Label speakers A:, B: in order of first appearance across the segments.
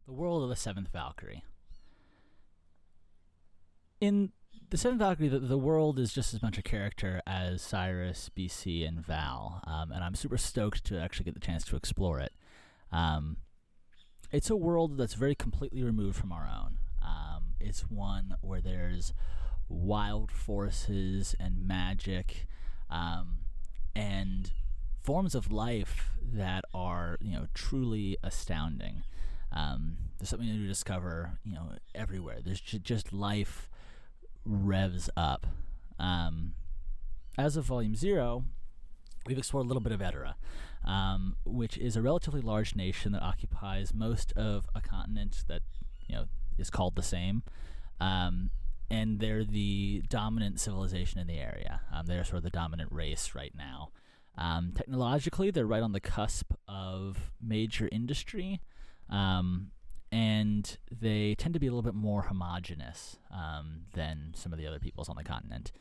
A: The world of the Seventh Valkyrie. In the Seventh Valkyrie, the world is just as much a character as Cyrus, BC, and Val, and I'm super stoked to actually get the chance to explore it. It's a world that's very completely removed from our own. It's one where there's wild forces and magic, and forms of life that are, truly astounding. There's something to discover, everywhere. There's just life revs up. As of Volume 0, we've explored a little bit of Edera, which is a relatively large nation that occupies most of a continent that, is called the same. And they're the dominant civilization in the area. They're sort of the dominant race right now. Technologically, they're right on the cusp of major industry, and they tend to be a little bit more homogenous than some of the other peoples on the continent.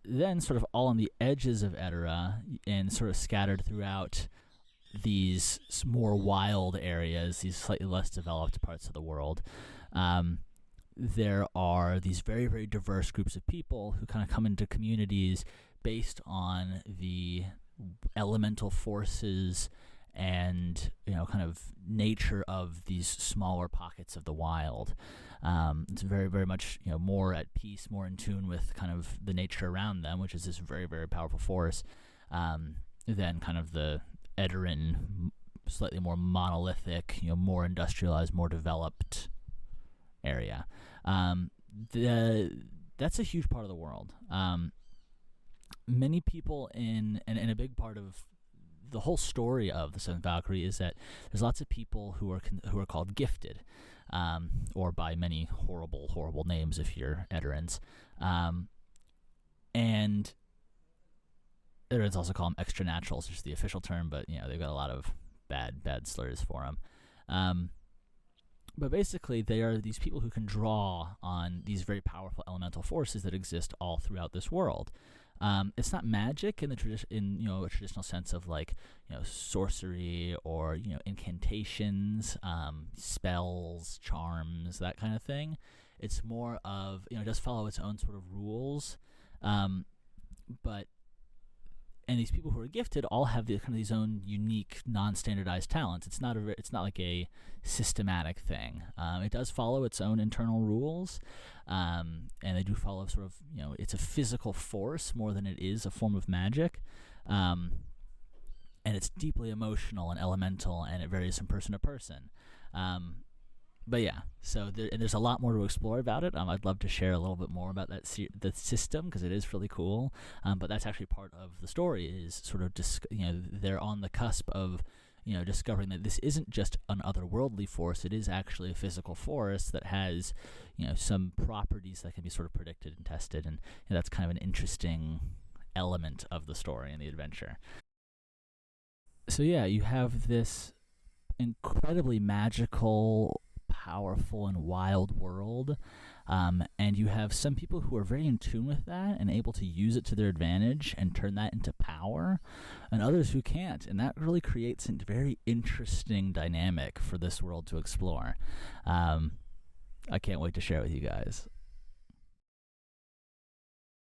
A: Then sort of all on the edges of Edera and sort of scattered throughout these more wild areas, these slightly less developed parts of the world, there are these very, very diverse groups of people who kind of come into communities based on the elemental forces and, kind of nature of these smaller pockets of the wild. It's very, very much, more at peace, more in tune with kind of the nature around them, which is this very, very powerful force, than kind of the Edoran, slightly more monolithic, more industrialized, more developed area. That's a huge part of the world. Many people and a big part of the whole story of the Seventh Valkyrie is that there's lots of people who are called gifted, or by many horrible names if you're Edorans, and Edorans also call them extranaturals, which is the official term, but they've got a lot of bad slurs for them. But basically, they are these people who can draw on these very powerful elemental forces that exist all throughout this world. It's not magic in the a traditional sense of like sorcery or incantations, spells, charms, that kind of thing. It's more of it does follow its own sort of rules, but. And these people who are gifted all have these own unique, non-standardized talents. It's not like a systematic thing. It does follow its own internal rules, and they do follow sort of it's a physical force more than it is a form of magic, and it's deeply emotional and elemental, and it varies from person to person. But yeah, so there's a lot more to explore about it. I'd love to share a little bit more about the system because it is really cool. But that's actually part of the story is sort of they're on the cusp of discovering that this isn't just an otherworldly force. It is actually a physical force that has some properties that can be sort of predicted and tested, and that's kind of an interesting element of the story and the adventure. So yeah, you have this incredibly magical, powerful and wild world, and you have some people who are very in tune with that and able to use it to their advantage and turn that into power, and others who can't, and that really creates a very interesting dynamic for this world to explore. I can't wait to share it with you guys.